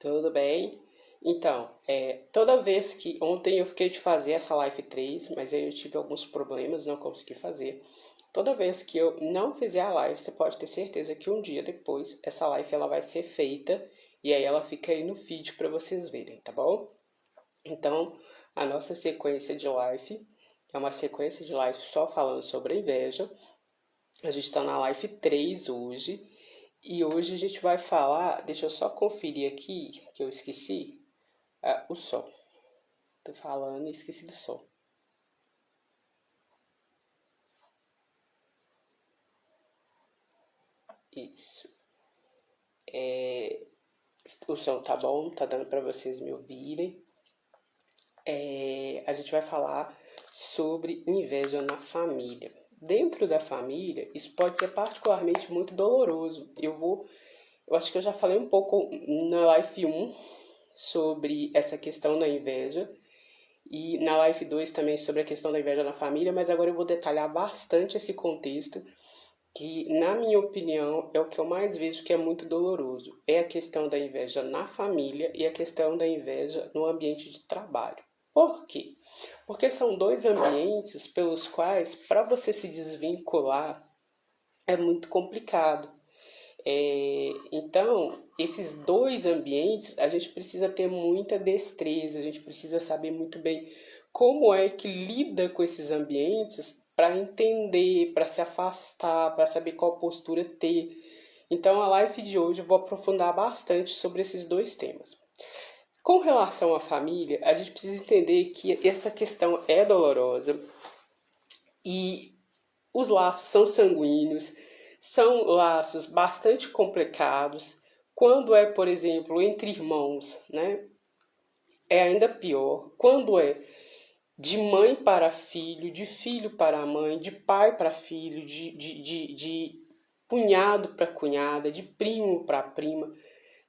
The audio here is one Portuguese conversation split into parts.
Tudo bem? Então, toda vez que ontem eu fiquei de fazer essa live 3, mas aí eu tive alguns problemas, não consegui fazer. Toda vez que eu não fizer a live, você pode ter certeza que um dia depois essa live ela vai ser feita e aí ela fica aí no feed para vocês verem, tá bom? Então, a nossa sequência de live é uma sequência de live só falando sobre a inveja. A gente está na live 3 hoje. E hoje a gente vai falar, deixa eu só conferir aqui, que eu esqueci, o sol. Tô falando e esqueci do sol. Isso. O som tá bom, tá dando para vocês me ouvirem. A gente vai falar sobre inveja na família. Dentro da família, isso pode ser particularmente muito doloroso. Eu acho que eu já falei um pouco na live 1 sobre essa questão da inveja. E na live 2 também sobre a questão da inveja na família, mas agora eu vou detalhar bastante esse contexto, que na minha opinião é o que eu mais vejo que é muito doloroso. É a questão da inveja na família e a questão da inveja no ambiente de trabalho. Por quê? Porque são dois ambientes pelos quais, para você se desvincular, é muito complicado. Então, esses dois ambientes, a gente precisa ter muita destreza, a gente precisa saber muito bem como é que lida com esses ambientes para entender, para se afastar, para saber qual postura ter. Então, a live de hoje eu vou aprofundar bastante sobre esses dois temas. Com relação à família, a gente precisa entender que essa questão é dolorosa e os laços são sanguíneos, são laços bastante complicados. Quando é, por exemplo, entre irmãos, né? É ainda pior. Quando é de mãe para filho, de filho para mãe, de pai para filho, de cunhado para cunhada, de primo para prima,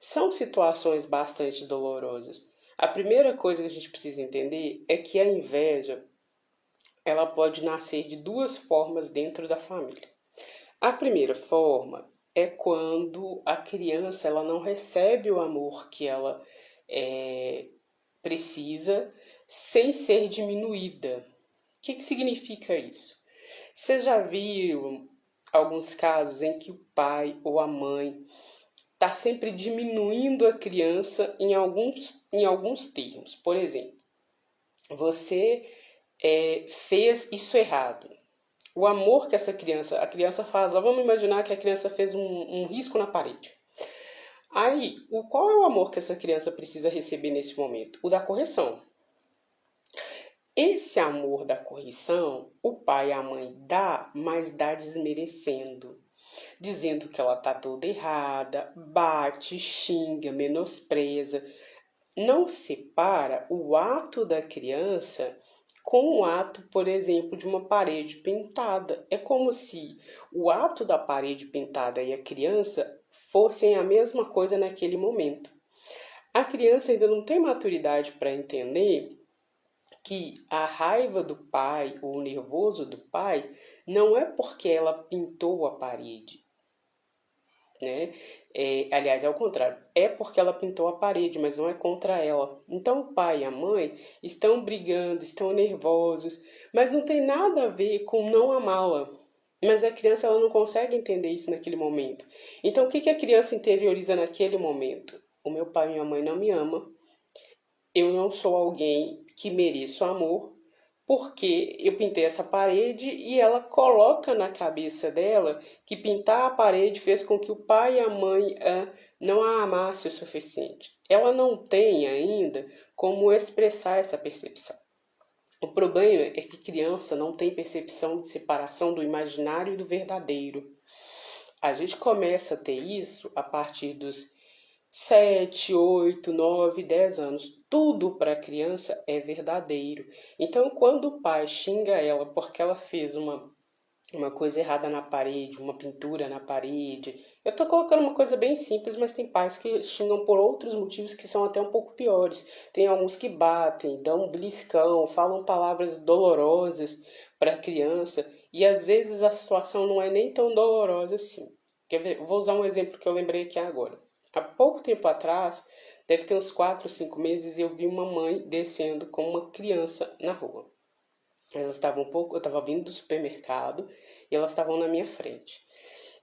são situações bastante dolorosas. A primeira coisa que a gente precisa entender é que a inveja ela pode nascer de duas formas dentro da família. A primeira forma é quando a criança ela não recebe o amor que ela precisa sem ser diminuída. O que significa isso? Você já viu alguns casos em que o pai ou a mãe está sempre diminuindo a criança em alguns termos? Por exemplo, você fez isso errado. O amor que a criança faz, vamos imaginar que a criança fez um risco na parede. Aí, qual é o amor que essa criança precisa receber nesse momento? O da correção. Esse amor da correção, o pai e a mãe dá, mas dá desmerecendo. Dizendo que ela tá toda errada, bate, xinga, menospreza. Não separa o ato da criança com o ato, por exemplo, de uma parede pintada. É como se o ato da parede pintada e a criança fossem a mesma coisa naquele momento. A criança ainda não tem maturidade para entender que a raiva do pai ou o nervoso do pai não é porque ela pintou a parede, né? Aliás, é o contrário. É porque ela pintou a parede, mas não é contra ela. Então o pai e a mãe estão brigando, estão nervosos, mas não tem nada a ver com não amá-la. Mas a criança ela não consegue entender isso naquele momento. Então o que a criança interioriza naquele momento? O meu pai e minha mãe não me amam. Eu não sou alguém que mereço amor, porque eu pintei essa parede e ela coloca na cabeça dela que pintar a parede fez com que o pai e a mãe não a amassem o suficiente. Ela não tem ainda como expressar essa percepção. O problema é que criança não tem percepção de separação do imaginário e do verdadeiro. A gente começa a ter isso a partir dos 7, 8, 9, 10 anos. Tudo para a criança é verdadeiro. Então, quando o pai xinga ela porque ela fez uma coisa errada na parede, uma pintura na parede. Eu tô colocando uma coisa bem simples, mas tem pais que xingam por outros motivos que são até um pouco piores. Tem alguns que batem, dão um beliscão, falam palavras dolorosas para a criança. E às vezes a situação não é nem tão dolorosa assim. Quer ver? Vou usar um exemplo que eu lembrei aqui agora. Há pouco tempo atrás, Deve ter uns 4 ou 5 meses, eu vi uma mãe descendo com uma criança na rua. Elas estavam eu estava vindo do supermercado e elas estavam na minha frente.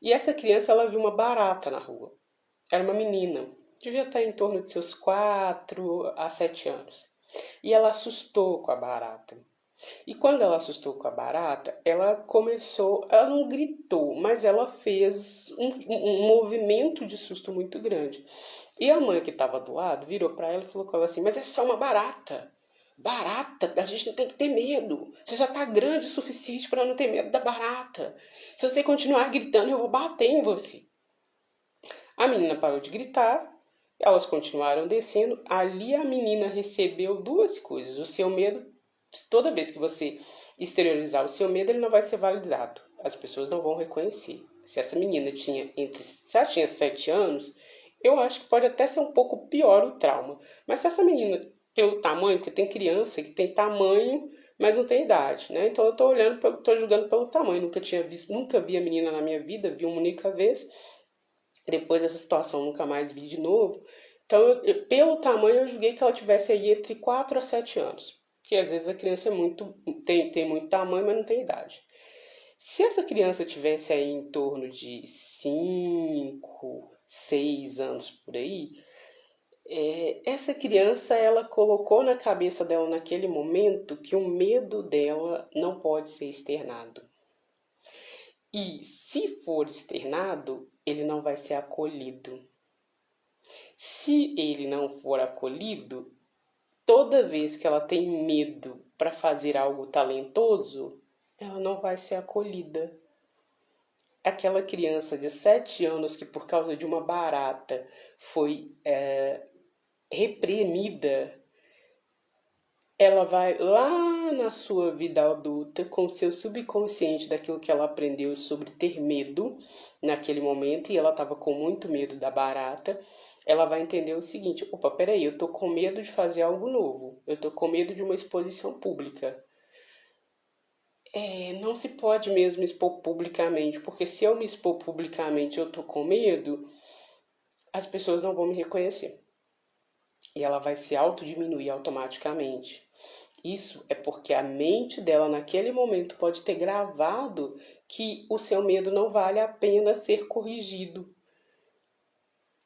E essa criança, ela viu uma barata na rua. Era uma menina, devia estar em torno de seus 4 a 7 anos. E ela assustou com a barata. E quando ela assustou com a barata, ela não gritou, mas ela fez um movimento de susto muito grande. E a mãe que estava do lado virou para ela e falou com ela assim: mas é só uma barata. Barata, a gente não tem que ter medo. Você já tá grande o suficiente para não ter medo da barata. Se você continuar gritando, eu vou bater em você. A menina parou de gritar, elas continuaram descendo. Ali a menina recebeu duas coisas: o seu medo. Toda vez que você exteriorizar o seu medo, ele não vai ser validado. As pessoas não vão reconhecer. Se essa menina se ela tinha 7 anos, eu acho que pode até ser um pouco pior o trauma. Mas se essa menina, pelo tamanho, porque tem criança que tem tamanho, mas não tem idade, né? Então eu tô julgando pelo tamanho. Nunca vi a menina na minha vida, vi uma única vez. Depois dessa situação, nunca mais vi de novo. Então, pelo tamanho, eu julguei que ela tivesse aí entre 4 a 7 anos. Que às vezes a criança tem muito tamanho, mas não tem idade. Se essa criança tivesse aí em torno de 5, 6 anos por aí, essa criança, ela colocou na cabeça dela naquele momento que o medo dela não pode ser externado. E se for externado, ele não vai ser acolhido. Se ele não for acolhido, toda vez que ela tem medo para fazer algo talentoso, ela não vai ser acolhida. Aquela criança de 7 anos que por causa de uma barata foi reprimida, ela vai lá na sua vida adulta com o seu subconsciente daquilo que ela aprendeu sobre ter medo naquele momento, e ela estava com muito medo da barata. Ela vai entender o seguinte: opa, peraí, eu tô com medo de fazer algo novo, eu tô com medo de uma exposição pública. Não se pode mesmo expor publicamente, porque se eu me expor publicamente eu tô com medo, as pessoas não vão me reconhecer. E ela vai se autodiminuir automaticamente. Isso é porque a mente dela naquele momento pode ter gravado que o seu medo não vale a pena ser corrigido.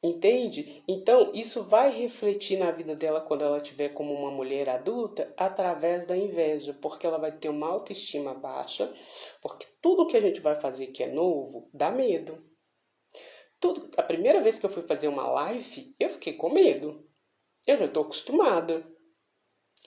Entende? Então, isso vai refletir na vida dela quando ela estiver como uma mulher adulta através da inveja, porque ela vai ter uma autoestima baixa, porque tudo que a gente vai fazer que é novo dá medo. A primeira vez que eu fui fazer uma live, eu fiquei com medo. Eu já estou acostumada.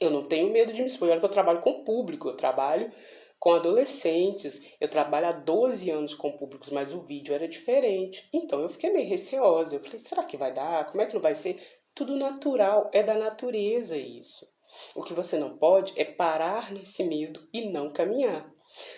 Eu não tenho medo de me expor. Olha que eu trabalho com público, eu trabalho com adolescentes, eu trabalho há 12 anos com públicos, mas o vídeo era diferente. Então eu fiquei meio receosa. Eu falei, será que vai dar? Como é que não vai ser? Tudo natural, é da natureza isso. O que você não pode é parar nesse medo e não caminhar.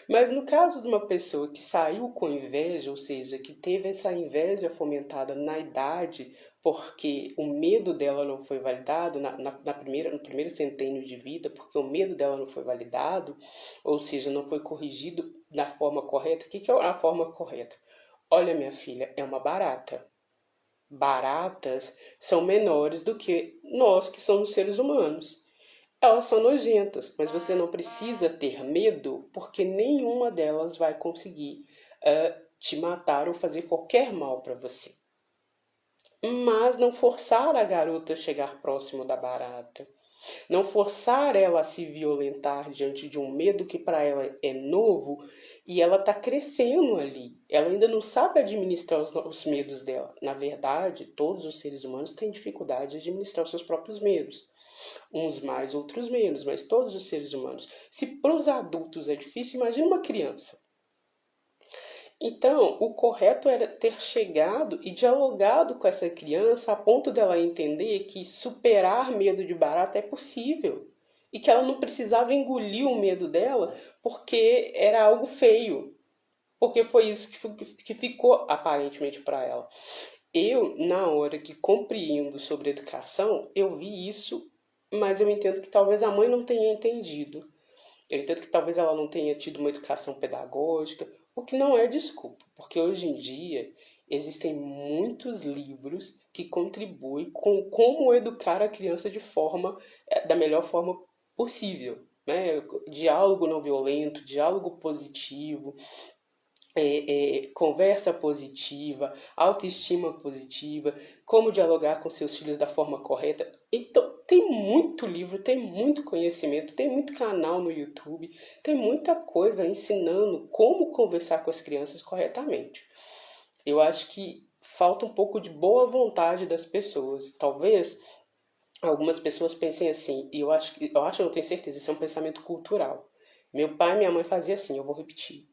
Mas no caso de uma pessoa que saiu com inveja, ou seja, que teve essa inveja fomentada na idade, porque o medo dela não foi validado no primeiro centênio de vida, porque o medo dela não foi validado, ou seja, não foi corrigido da forma correta. O que é a forma correta? Olha, minha filha, é uma barata. Baratas são menores do que nós que somos seres humanos. Elas são nojentas, mas você não precisa ter medo, porque nenhuma delas vai conseguir te matar ou fazer qualquer mal para você. Mas não forçar a garota a chegar próximo da barata. Não forçar ela a se violentar diante de um medo que para ela é novo e ela está crescendo ali. Ela ainda não sabe administrar os medos dela. Na verdade, todos os seres humanos têm dificuldade de administrar os seus próprios medos. Uns mais, outros menos, mas todos os seres humanos. Se para os adultos é difícil, imagina uma criança. Então, o correto era ter chegado e dialogado com essa criança a ponto dela entender que superar medo de barata é possível. E que ela não precisava engolir o medo dela porque era algo feio. Porque foi isso que ficou aparentemente para ela. Eu, na hora que compreendo sobre educação, eu vi isso, mas eu entendo que talvez a mãe não tenha entendido. Eu entendo que talvez ela não tenha tido uma educação pedagógica, o que não é desculpa, porque hoje em dia Existem muitos livros que contribuem com como educar a criança da melhor forma possível, né? Diálogo não violento, diálogo positivo, conversa positiva, autoestima positiva, como dialogar com seus filhos da forma correta. Então, tem muito livro, tem muito conhecimento, tem muito canal no YouTube, tem muita coisa ensinando como conversar com as crianças corretamente. Eu acho que falta um pouco de boa vontade das pessoas. Talvez algumas pessoas pensem assim, e eu não tenho certeza, isso é um pensamento cultural. Meu pai e minha mãe faziam assim, eu vou repetir.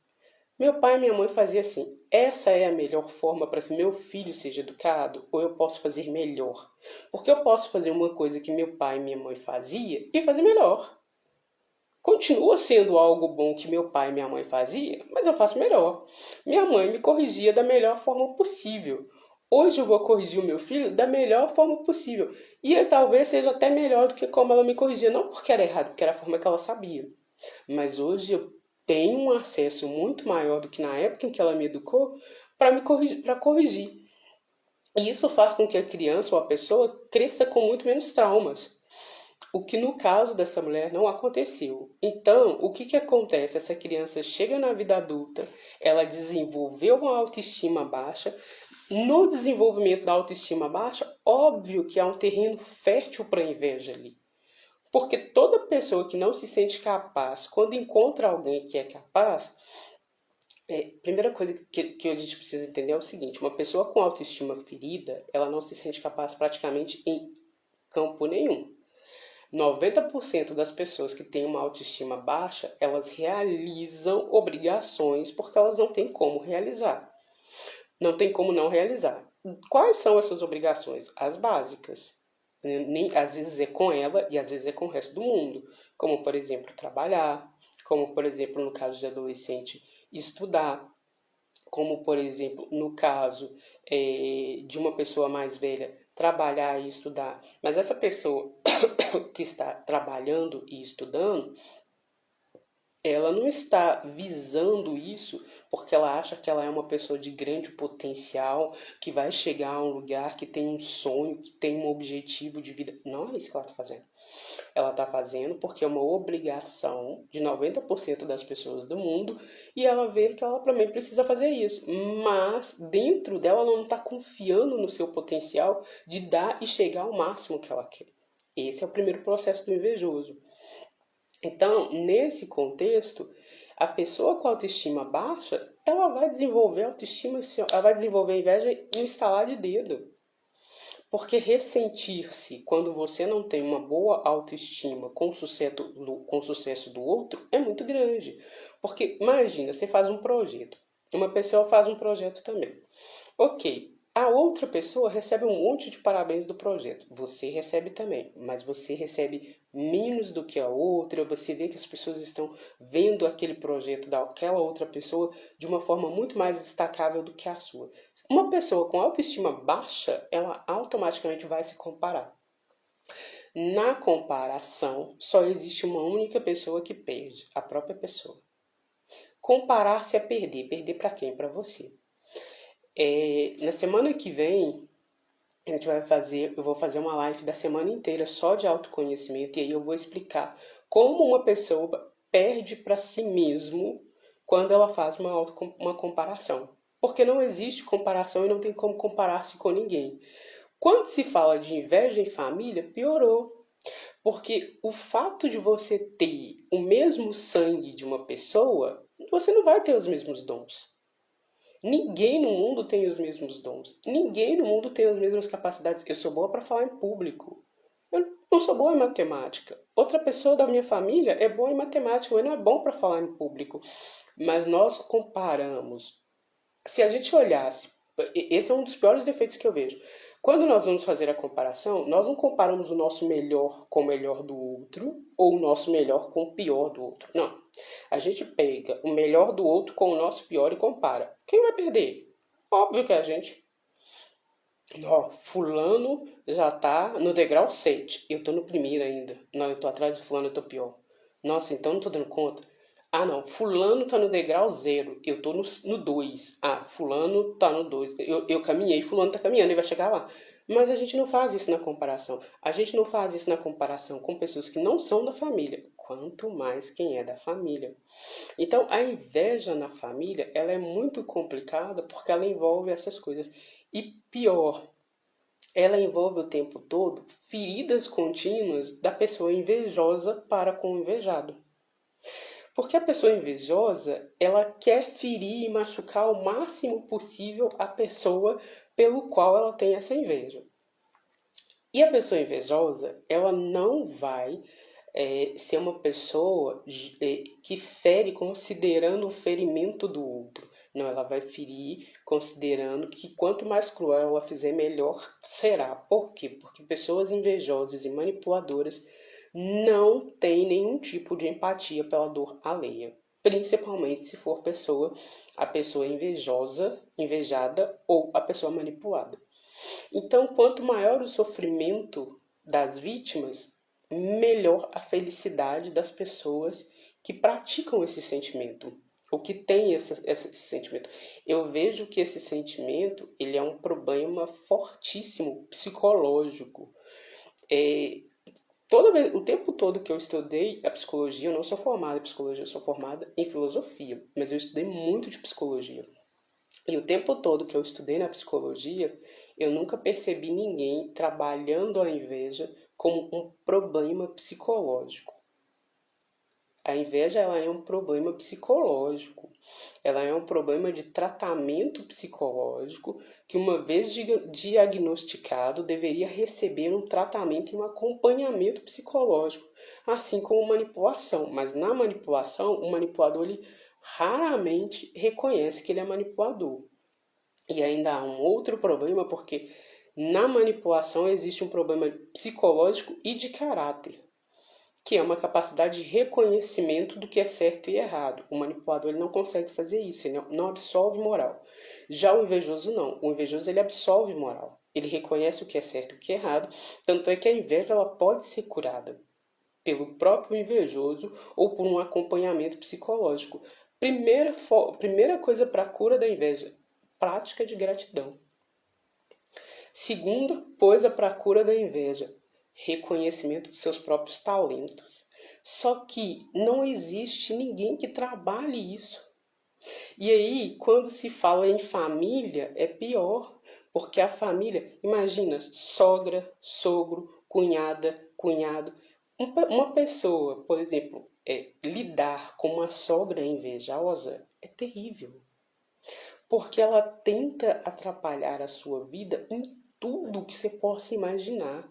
Meu pai e minha mãe faziam assim. Essa é a melhor forma para que meu filho seja educado? Ou eu posso fazer melhor? Porque eu posso fazer uma coisa que meu pai e minha mãe faziam e fazer melhor. Continua sendo algo bom que meu pai e minha mãe faziam, mas eu faço melhor. Minha mãe me corrigia da melhor forma possível. Hoje eu vou corrigir o meu filho da melhor forma possível. E talvez seja até melhor do que como ela me corrigia. Não porque era errado, porque era a forma que ela sabia. Mas hoje eu tenho um acesso muito maior do que na época em que ela me educou para me corrigir, para corrigir. E isso faz com que a criança ou a pessoa cresça com muito menos traumas. O que no caso dessa mulher não aconteceu. Então, o que acontece? Essa criança chega na vida adulta, ela desenvolveu uma autoestima baixa. No desenvolvimento da autoestima baixa, óbvio que há um terreno fértil para a inveja ali. Porque toda pessoa que não se sente capaz, quando encontra alguém que é capaz, primeira coisa que a gente precisa entender é o seguinte: uma pessoa com autoestima ferida, ela não se sente capaz praticamente em campo nenhum. 90% das pessoas que têm uma autoestima baixa, elas realizam obrigações porque elas não têm como realizar. Não tem como não realizar. Quais são essas obrigações? As básicas. Às vezes é com ela e às vezes é com o resto do mundo. Como, por exemplo, trabalhar. Como, por exemplo, no caso de adolescente, estudar. Como, por exemplo, no caso de uma pessoa mais velha, trabalhar e estudar. Mas essa pessoa que está trabalhando e estudando, ela não está visando isso porque ela acha que ela é uma pessoa de grande potencial, que vai chegar a um lugar, que tem um sonho, que tem um objetivo de vida. Não é isso que ela está fazendo. Ela está fazendo porque é uma obrigação de 90% das pessoas do mundo e ela vê que ela também precisa fazer isso. Mas dentro dela ela não está confiando no seu potencial de dar e chegar ao máximo que ela quer. Esse é o primeiro processo do invejoso. Então, nesse contexto, a pessoa com autoestima baixa, ela vai desenvolver autoestima, ela vai desenvolver inveja no estalar de dedo. Porque ressentir-se quando você não tem uma boa autoestima com o sucesso do outro é muito grande. Porque imagina, você faz um projeto, uma pessoa faz um projeto também. Ok, a outra pessoa recebe um monte de parabéns do projeto. Você recebe também, mas você recebe menos do que a outra. Você vê que as pessoas estão vendo aquele projeto daquela outra pessoa de uma forma muito mais destacável do que a sua. Uma pessoa com autoestima baixa, ela automaticamente vai se comparar. Na comparação, só existe uma única pessoa que perde, a própria pessoa. Comparar-se é perder. Perder para quem? Para você. Na semana que vem, eu vou fazer uma live da semana inteira só de autoconhecimento e aí eu vou explicar como uma pessoa perde para si mesmo quando ela faz uma comparação. Porque não existe comparação e não tem como comparar-se com ninguém. Quando se fala de inveja em família, piorou. Porque o fato de você ter o mesmo sangue de uma pessoa, você não vai ter os mesmos dons. Ninguém no mundo tem os mesmos dons. Ninguém no mundo tem as mesmas capacidades. Eu sou boa para falar em público. Eu não sou boa em matemática. Outra pessoa da minha família é boa em matemática, mas não é bom para falar em público. Mas nós comparamos. Se a gente olhasse, esse é um dos piores defeitos que eu vejo. Quando nós vamos fazer a comparação, nós não comparamos o nosso melhor com o melhor do outro ou o nosso melhor com o pior do outro. Não. A gente pega o melhor do outro com o nosso pior e compara. Quem vai perder? Óbvio que é a gente. Ó, fulano já tá no degrau 7. Eu tô no primeiro ainda. Não, eu tô atrás de fulano, eu tô pior. Nossa, então não tô dando conta. Ah, não, fulano tá no degrau 0, eu tô no 2. Ah, fulano tá no 2. Eu caminhei, fulano tá caminhando, ele vai chegar lá. Mas a gente não faz isso na comparação. A gente não faz isso na comparação com pessoas que não são da família, quanto mais quem é da família. Então, a inveja na família, ela é muito complicada porque ela envolve essas coisas. E pior, ela envolve o tempo todo feridas contínuas da pessoa invejosa para com o invejado. Porque a pessoa invejosa, ela quer ferir e machucar o máximo possível a pessoa pelo qual ela tem essa inveja. E a pessoa invejosa, ela não vai ser uma pessoa que fere considerando o ferimento do outro. Não, ela vai ferir considerando que quanto mais cruel ela fizer, melhor será. Por quê? Porque pessoas invejosas e manipuladoras não têm nenhum tipo de empatia pela dor alheia. Principalmente se for a pessoa invejosa, invejada ou a pessoa manipulada. Então, quanto maior o sofrimento das vítimas, melhor a felicidade das pessoas que praticam esse sentimento, ou que têm esse sentimento. Eu vejo que esse sentimento ele é um problema fortíssimo psicológico. O tempo todo que eu estudei a psicologia, eu não sou formada em psicologia, eu sou formada em filosofia, mas eu estudei muito de psicologia. E o tempo todo que eu estudei na psicologia, eu nunca percebi ninguém trabalhando a inveja como um problema psicológico. A inveja ela é um problema psicológico. Ela é um problema de tratamento psicológico que, uma vez diagnosticado, deveria receber um tratamento e um acompanhamento psicológico, assim como manipulação. Mas na manipulação, o manipulador ele raramente reconhece que ele é manipulador. E ainda há um outro problema, porque na manipulação existe um problema psicológico e de caráter, que é uma capacidade de reconhecimento do que é certo e errado. O manipulador ele não consegue fazer isso, ele não absolve moral. Já o invejoso não. O invejoso ele absolve moral. Ele reconhece o que é certo e o que é errado, tanto é que a inveja ela pode ser curada pelo próprio invejoso ou por um acompanhamento psicológico. Primeira coisa para a cura da inveja, prática de gratidão. Segunda coisa para a cura da inveja, reconhecimento dos seus próprios talentos. Só que não existe ninguém que trabalhe isso. E aí, quando se fala em família, é pior, porque a família, imagina, sogra, sogro, cunhada, cunhado. Uma pessoa, por exemplo, lidar com uma sogra invejosa é terrível, porque ela tenta atrapalhar a sua vida em tudo que você possa imaginar.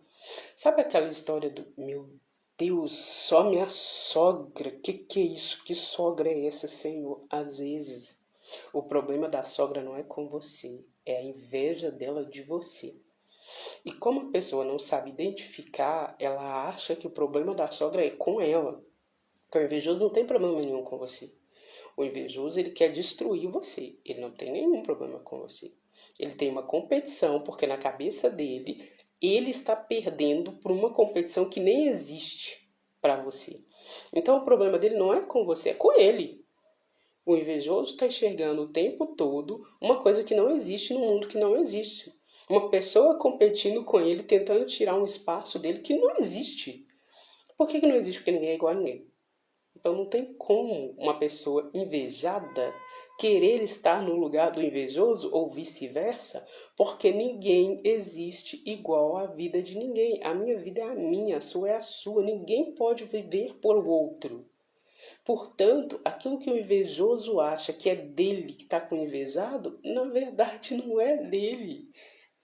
Sabe aquela história do meu Deus, só minha sogra? Que é isso? Que sogra é essa, Senhor? Às vezes, o problema da sogra não é com você, é a inveja dela de você. E como a pessoa não sabe identificar, ela acha que o problema da sogra é com ela. Então, o invejoso não tem problema nenhum com você. O invejoso, ele quer destruir você. Ele não tem nenhum problema com você. Ele tem uma competição, porque na cabeça dele, ele está perdendo por uma competição que nem existe para você. Então, o problema dele não é com você, é com ele. O invejoso está enxergando o tempo todo uma coisa que não existe no mundo que não existe. Uma pessoa competindo com ele, tentando tirar um espaço dele que não existe. Por que não existe? Porque ninguém é igual a ninguém. Então não tem como uma pessoa invejada querer estar no lugar do invejoso ou vice-versa, porque ninguém existe igual à vida de ninguém. A minha vida é a minha, a sua é a sua. Ninguém pode viver por outro. Portanto, aquilo que o invejoso acha que é dele, que está com o invejado, na verdade não é dele.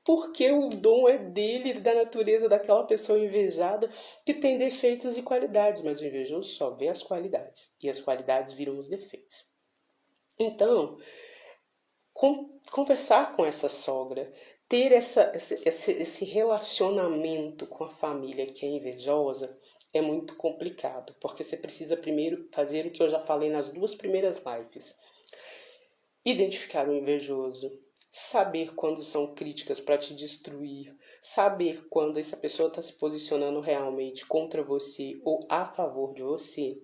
Porque o dom é dele, da natureza daquela pessoa invejada, que tem defeitos e qualidades, mas o invejoso só vê as qualidades, e as qualidades viram os defeitos. Então, conversar com essa sogra, ter esse relacionamento com a família que é invejosa, é muito complicado, porque você precisa primeiro fazer o que eu já falei nas 2 primeiras lives. Identificar o invejoso, saber quando são críticas para te destruir, saber quando essa pessoa está se posicionando realmente contra você ou a favor de você,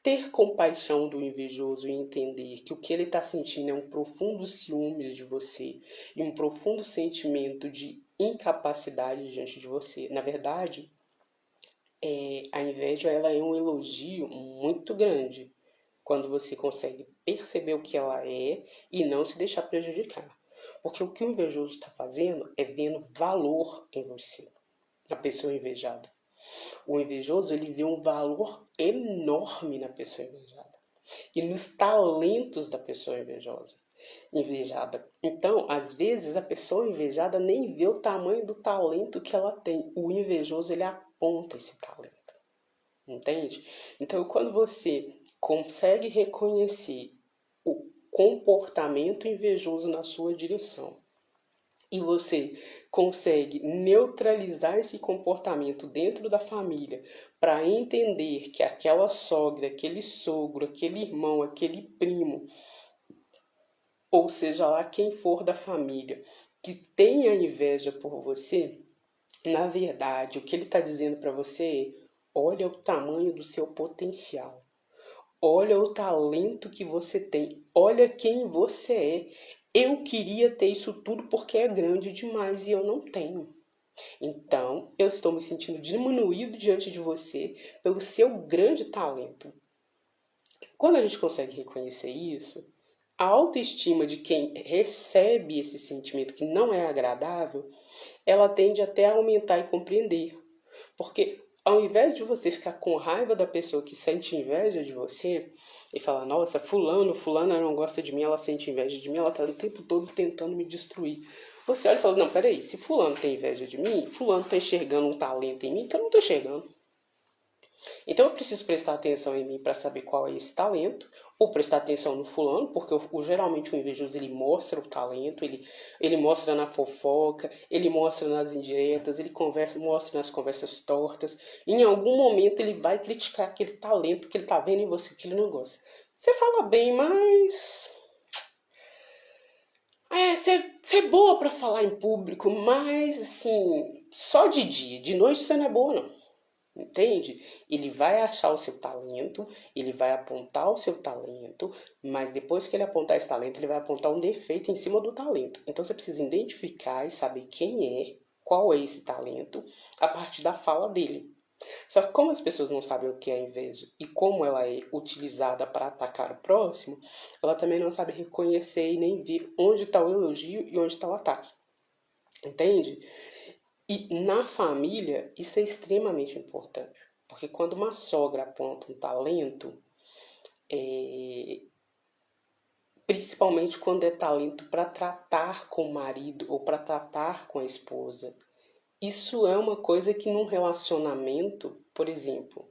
ter compaixão do invejoso e entender que o que ele está sentindo é um profundo ciúmes de você e um profundo sentimento de incapacidade diante de você. Na verdade, a inveja ela é um elogio muito grande quando você consegue perceber o que ela é e não se deixar prejudicar. Porque o que o invejoso está fazendo é vendo valor em você, na pessoa invejada. O invejoso ele vê um valor enorme na pessoa invejada e nos talentos da pessoa invejada. Então, às vezes, a pessoa invejada nem vê o tamanho do talento que ela tem. O invejoso ele aponta esse talento. Entende? Então, quando você consegue reconhecer o comportamento invejoso na sua direção e você consegue neutralizar esse comportamento dentro da família para entender que aquela sogra, aquele sogro, aquele irmão, aquele primo, ou seja lá quem for da família, que tenha inveja por você, na verdade, o que ele está dizendo para você é: olha o tamanho do seu potencial. Olha o talento que você tem. Olha quem você é. Eu queria ter isso tudo porque é grande demais e eu não tenho. Então, eu estou me sentindo diminuído diante de você pelo seu grande talento. Quando a gente consegue reconhecer isso, a autoestima de quem recebe esse sentimento que não é agradável, ela tende até a aumentar e compreender. Porque ao invés de você ficar com raiva da pessoa que sente inveja de você e falar: nossa, fulana não gosta de mim, ela sente inveja de mim, ela tá o tempo todo tentando me destruir. Você olha e fala: não, peraí, se fulano tem inveja de mim, fulano tá enxergando um talento em mim que eu não tô enxergando. Então eu preciso prestar atenção em mim para saber qual é esse talento, ou prestar atenção no fulano, porque geralmente o invejoso ele mostra o talento, ele mostra na fofoca, ele mostra nas indiretas, mostra nas conversas tortas. Em algum momento ele vai criticar aquele talento que ele tá vendo em você que ele não gosta. Você fala bem, mas você é boa para falar em público, mas assim, só de dia, de noite você não é boa não. Entende? Ele vai achar o seu talento, ele vai apontar o seu talento, mas depois que ele apontar esse talento, ele vai apontar um defeito em cima do talento. Então você precisa identificar e saber quem é, qual é esse talento, a partir da fala dele. Só que como as pessoas não sabem o que é inveja e como ela é utilizada para atacar o próximo, ela também não sabe reconhecer e nem ver onde está o elogio e onde está o ataque. Entende? E na família, isso é extremamente importante. Porque quando uma sogra aponta um talento, principalmente quando é talento para tratar com o marido ou para tratar com a esposa, isso é uma coisa que num relacionamento, por exemplo,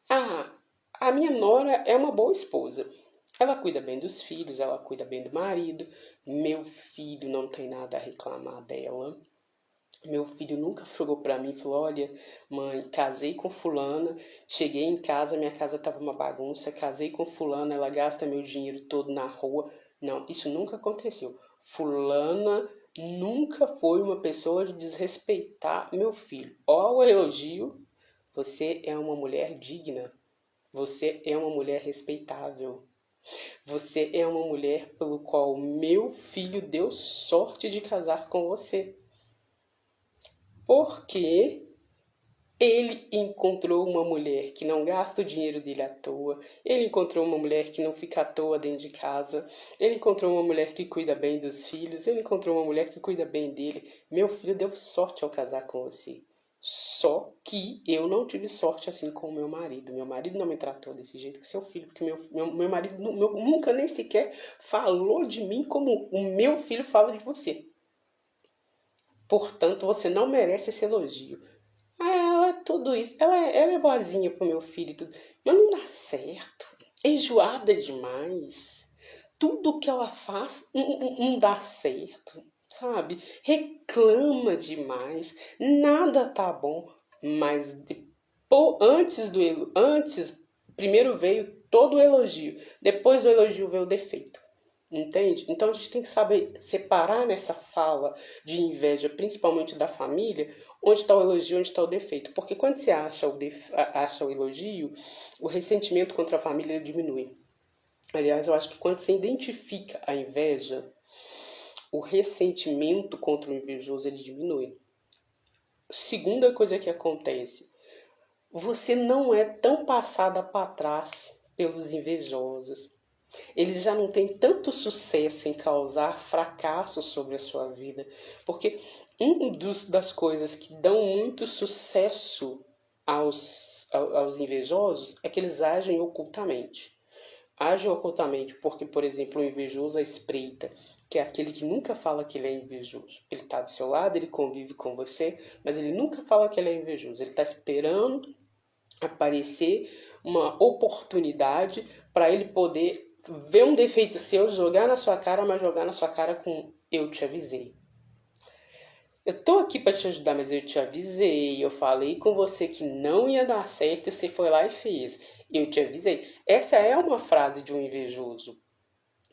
a minha nora é uma boa esposa. Ela cuida bem dos filhos, ela cuida bem do marido, meu filho não tem nada a reclamar dela. Meu filho nunca chegou pra mim e falou: olha, mãe, casei com fulana, cheguei em casa, minha casa tava uma bagunça, casei com fulana, ela gasta meu dinheiro todo na rua. Não, isso nunca aconteceu. Fulana nunca foi uma pessoa de desrespeitar meu filho. Ó o elogio, você é uma mulher digna, você é uma mulher respeitável. Você é uma mulher pelo qual meu filho deu sorte de casar com você. Porque ele encontrou uma mulher que não gasta o dinheiro dele à toa, ele encontrou uma mulher que não fica à toa dentro de casa, ele encontrou uma mulher que cuida bem dos filhos, ele encontrou uma mulher que cuida bem dele. Meu filho deu sorte ao casar com você. Só que eu não tive sorte assim com o meu marido. Meu marido não me tratou desse jeito que seu filho, porque meu marido nunca nem sequer falou de mim como o meu filho fala de você. Portanto, você não merece esse elogio. Ela é tudo isso. Ela é boazinha pro meu filho e tudo. Mas não dá certo. É enjoada demais. Tudo que ela faz não dá certo. Sabe? Reclama demais. Nada tá bom. Mas primeiro veio todo o elogio. Depois do elogio veio o defeito. Entende? Então a gente tem que saber separar nessa fala de inveja, principalmente da família, onde está o elogio, onde está o defeito. Porque quando você acha o elogio, o ressentimento contra a família diminui. Aliás, eu acho que quando você identifica a inveja, o ressentimento contra o invejoso ele diminui. Segunda coisa que acontece, você não é tão passada para trás pelos invejosos. Eles já não têm tanto sucesso em causar fracasso sobre a sua vida. Porque das coisas que dão muito sucesso aos invejosos é que eles agem ocultamente. Agem ocultamente porque, por exemplo, o invejoso à espreita, que é aquele que nunca fala que ele é invejoso. Ele está do seu lado, ele convive com você, mas ele nunca fala que ele é invejoso. Ele está esperando aparecer uma oportunidade para ele poder ver um defeito seu, jogar na sua cara, mas jogar na sua cara com eu te avisei. Eu tô aqui para te ajudar, mas eu te avisei, eu falei com você que não ia dar certo e você foi lá e fez. Eu te avisei. Essa é uma frase de um invejoso,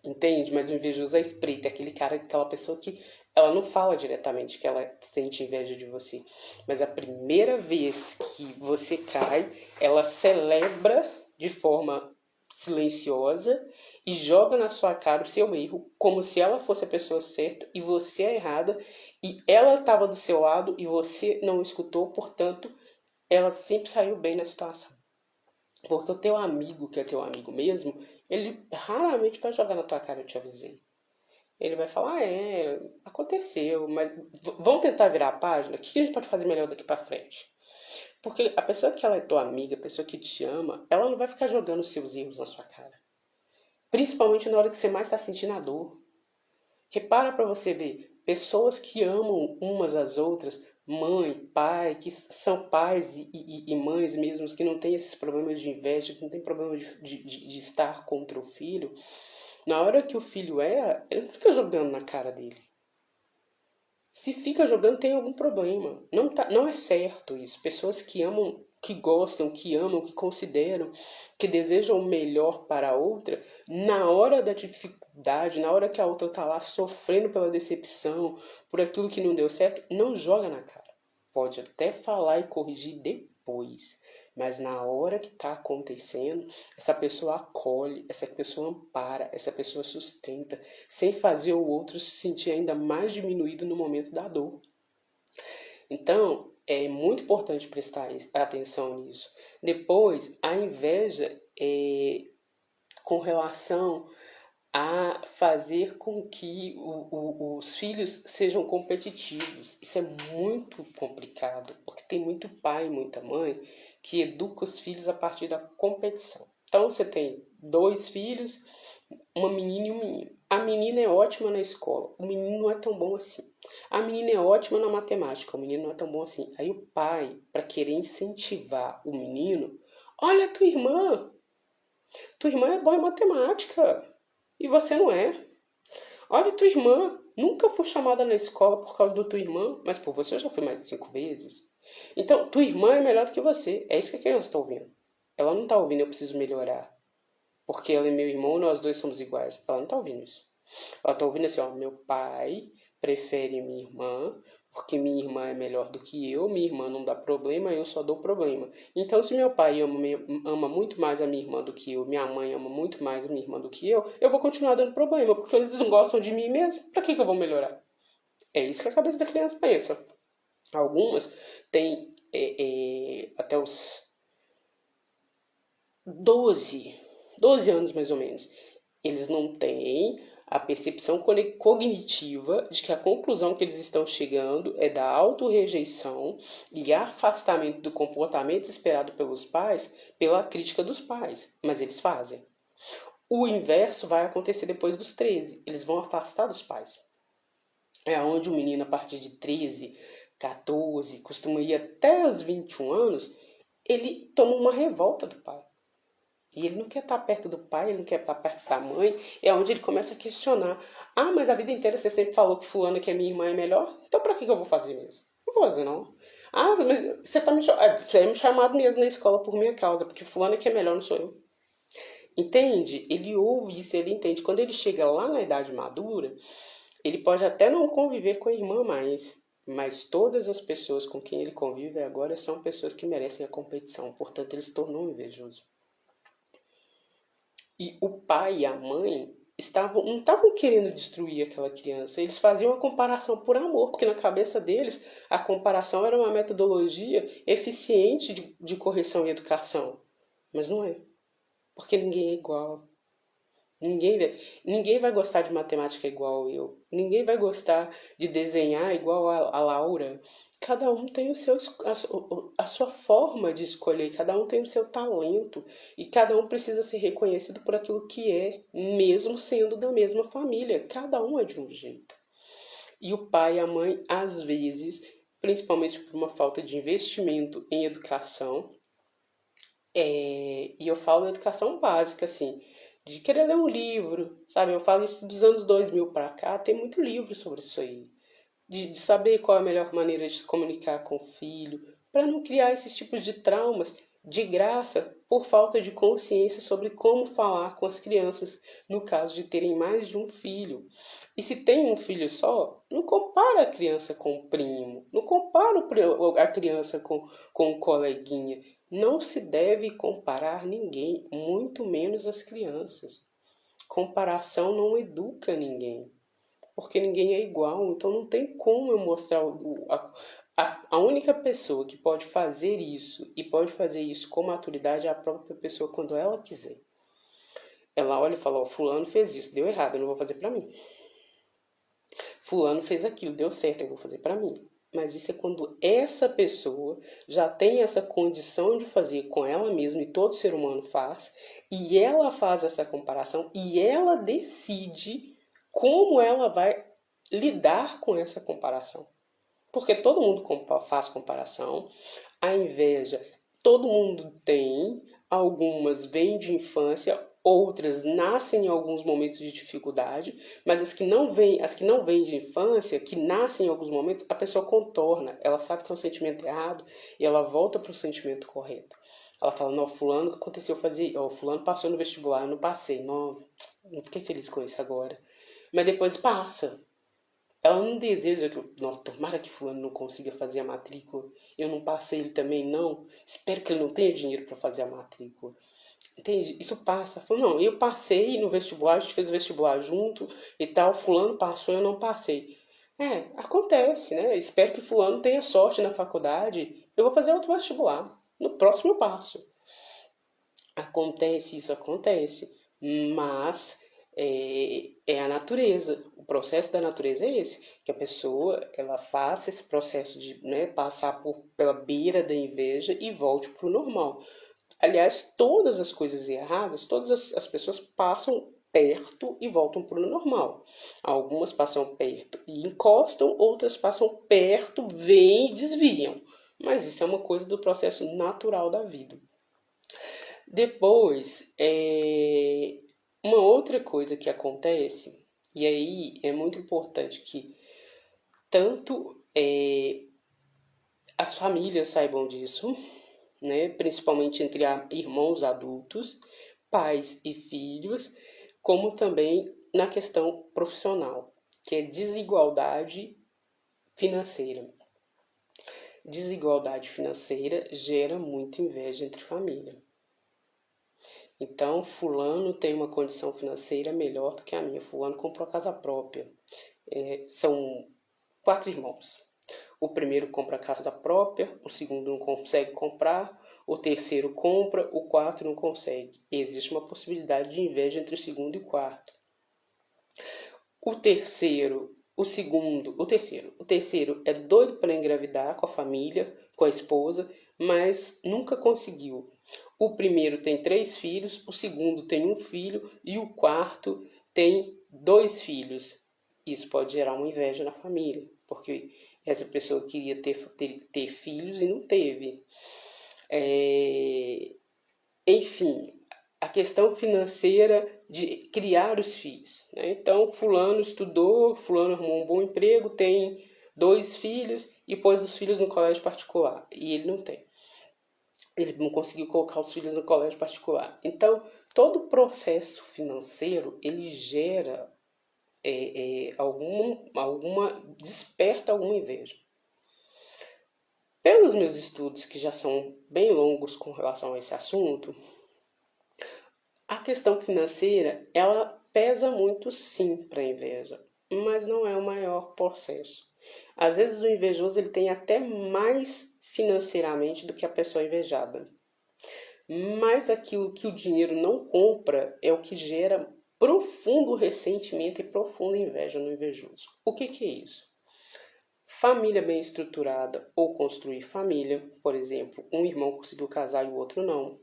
entende? Mas o invejoso é espreita, aquele cara, aquela pessoa que ela não fala diretamente que ela sente inveja de você. Mas a primeira vez que você cai, ela celebra de forma silenciosa e joga na sua cara o seu erro como se ela fosse a pessoa certa e você é errada e ela estava do seu lado e você não escutou, portanto, ela sempre saiu bem na situação. Porque o teu amigo, que é teu amigo mesmo, ele raramente vai jogar na tua cara, eu te avisei. Ele vai falar, aconteceu, mas vamos tentar virar a página? O que a gente pode fazer melhor daqui pra frente? Porque a pessoa que ela é tua amiga, a pessoa que te ama, ela não vai ficar jogando seus erros na sua cara. Principalmente na hora que você mais está sentindo a dor. Repara para você ver, pessoas que amam umas às outras, mãe, pai, que são pais e mães mesmos, que não têm esses problemas de inveja, que não tem problema de estar contra o filho, na hora que o filho erra, ele não fica jogando na cara dele. Se fica jogando, tem algum problema. Não é certo isso. Pessoas que amam, que gostam, que amam, que consideram, que desejam o melhor para a outra, na hora da dificuldade, na hora que a outra está lá sofrendo pela decepção, por aquilo que não deu certo, não joga na cara. Pode até falar e corrigir depois. Mas na hora que está acontecendo, essa pessoa acolhe, essa pessoa ampara, essa pessoa sustenta, sem fazer o outro se sentir ainda mais diminuído no momento da dor. Então, é muito importante prestar atenção nisso. Depois, a inveja é com relação a fazer com que os filhos sejam competitivos. Isso é muito complicado, porque tem muito pai e muita mãe que educa os filhos a partir da competição. Então você tem 2 filhos, uma menina e um menino. A menina é ótima na escola, o menino não é tão bom assim. A menina é ótima na matemática, o menino não é tão bom assim. Aí o pai, para querer incentivar o menino, olha tua irmã é boa em matemática. E você não é. Olha tua irmã. Nunca fui chamada na escola por causa da tua irmã, mas por você eu já fui mais de 5 vezes. Então, tua irmã é melhor do que você. É isso que a criança está ouvindo. Ela não está ouvindo, eu preciso melhorar. Porque ela é meu irmão, nós dois somos iguais. Ela não está ouvindo isso. Ela está ouvindo assim, ó, meu pai prefere minha irmã, porque minha irmã é melhor do que eu, minha irmã não dá problema, eu só dou problema. Então, se meu pai ama muito mais a minha irmã do que eu, minha mãe ama muito mais a minha irmã do que eu vou continuar dando problema, porque eles não gostam de mim mesmo, pra que eu vou melhorar? É isso que a cabeça da criança pensa. Algumas têm até os 12 anos mais ou menos. Eles não têm a percepção cognitiva de que a conclusão que eles estão chegando é da autorrejeição e afastamento do comportamento esperado pelos pais pela crítica dos pais. Mas eles fazem. O inverso vai acontecer depois dos 13. Eles vão afastar dos pais. É onde o menino, a partir de 13, 14, costuma ir até os 21 anos, ele toma uma revolta do pai. E ele não quer estar perto do pai, ele não quer estar perto da mãe. É onde ele começa a questionar. Ah, mas a vida inteira você sempre falou que fulana, que é minha irmã, é melhor? Então pra que eu vou fazer mesmo? Não vou fazer, não. Ah, mas você é me chamado mesmo na escola por minha causa, porque fulana que é melhor, não sou eu. Entende? Ele ouve isso, ele entende. Quando ele chega lá na idade madura, ele pode até não conviver com a irmã mais. Mas todas as pessoas com quem ele convive agora são pessoas que merecem a competição, portanto ele se tornou invejoso. E o pai e a mãe não estavam querendo destruir aquela criança, eles faziam a comparação por amor, porque na cabeça deles a comparação era uma metodologia eficiente de correção e educação. Mas não é, porque ninguém é igual. Ninguém vai gostar de matemática igual eu. Ninguém vai gostar de desenhar igual a Laura. Cada um tem a sua forma de escolher, cada um tem o seu talento. E cada um precisa ser reconhecido por aquilo que é, mesmo sendo da mesma família. Cada um é de um jeito. E o pai e a mãe, às vezes, principalmente por uma falta de investimento em educação, e eu falo educação básica, assim, de querer ler um livro, sabe? Eu falo isso dos anos 2000 para cá, tem muito livro sobre isso aí. De saber qual é a melhor maneira de se comunicar com o filho, para não criar esses tipos de traumas de graça por falta de consciência sobre como falar com as crianças, no caso de terem mais de um filho. E se tem um filho só, não compara a criança com o primo, não compara a criança com o coleguinha. Não se deve comparar ninguém, muito menos as crianças. Comparação não educa ninguém, porque ninguém é igual, então não tem como eu mostrar a única pessoa que pode fazer isso e pode fazer isso com maturidade é a própria pessoa quando ela quiser. Ela olha e fala, ó, fulano fez isso, deu errado, eu não vou fazer pra mim. Fulano fez aquilo, deu certo, eu vou fazer pra mim. Mas isso é quando essa pessoa já tem essa condição de fazer com ela mesma, e todo ser humano faz, e ela faz essa comparação, e ela decide como ela vai lidar com essa comparação. Porque todo mundo faz comparação, a inveja todo mundo tem, algumas vêm de infância, outras nascem em alguns momentos de dificuldade, mas as que não vêm de infância, que nascem em alguns momentos, a pessoa contorna, ela sabe que é um sentimento errado e ela volta para o sentimento correto. Ela fala, não, fulano, o que aconteceu fazer? Fulano passou no vestibular, eu não passei, não fiquei feliz com isso agora. Mas depois passa. Ela não deseja que, nossa, tomara que fulano não consiga fazer a matrícula. Eu não passei, ele também não. Espero que ele não tenha dinheiro para fazer a matrícula. Entende? Isso passa. Falou, não, eu passei no vestibular, a gente fez o vestibular junto e tal. Fulano passou, eu não passei. Acontece, né? Espero que fulano tenha sorte na faculdade. Eu vou fazer outro vestibular. No próximo eu passo. Acontece, isso acontece. Mas é a natureza. O processo da natureza é esse, que a pessoa ela faça esse processo de passar pela beira da inveja e volte para o normal. Aliás, todas as coisas erradas, todas as pessoas passam perto e voltam para o normal. Algumas passam perto e encostam, outras passam perto, vêm e desviam. Mas isso é uma coisa do processo natural da vida. Depois, uma outra coisa que acontece, e aí é muito importante que tanto as famílias saibam disso, né, principalmente entre irmãos adultos, pais e filhos, como também na questão profissional, que é desigualdade financeira. Desigualdade financeira gera muita inveja entre família. Então, fulano tem uma condição financeira melhor do que a minha. Fulano comprou casa própria. São 4 irmãos. O primeiro compra a casa própria, o segundo não consegue comprar, o terceiro compra, o quarto não consegue. Existe uma possibilidade de inveja entre o segundo e o quarto. O terceiro é doido para engravidar com a família, com a esposa, mas nunca conseguiu. O primeiro tem 3 filhos, o segundo tem 1 filho e o quarto tem 2 filhos. Isso pode gerar uma inveja na família, porque essa pessoa queria ter filhos e não teve. Enfim, a questão financeira de criar os filhos. Né? Então, fulano estudou, fulano arrumou um bom emprego, tem 2 filhos e pôs os filhos no colégio particular. E ele não tem. Ele não conseguiu colocar os filhos no colégio particular. Então, todo o processo financeiro, ele gera desperta alguma inveja. Pelos meus estudos, que já são bem longos com relação a esse assunto, a questão financeira, ela pesa muito sim para a inveja, mas não é o maior processo. Às vezes o invejoso ele tem até mais financeiramente do que a pessoa invejada. Mas aquilo que o dinheiro não compra é o que gera profundo ressentimento e profunda inveja no invejoso. O que é isso? Família bem estruturada ou construir família, por exemplo, um irmão conseguiu casar e o outro não.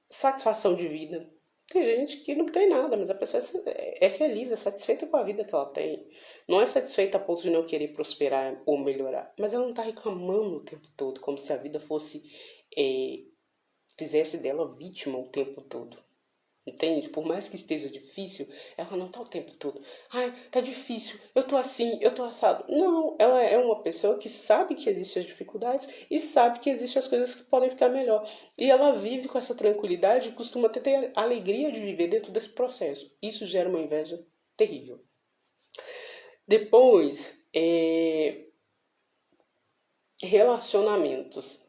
Satisfação de vida. Tem gente que não tem nada, mas a pessoa é feliz, é satisfeita com a vida que ela tem. Não é satisfeita a ponto de não querer prosperar ou melhorar, mas ela não está reclamando o tempo todo, como se a vida fosse, fizesse dela vítima o tempo todo. Entende? Por mais que esteja difícil, ela não tá o tempo todo. Ai, tá difícil, eu tô assim, eu tô assado. Não, ela é uma pessoa que sabe que existem as dificuldades e sabe que existem as coisas que podem ficar melhor. E ela vive com essa tranquilidade e costuma ter a alegria de viver dentro desse processo. Isso gera uma inveja terrível. Depois, relacionamentos.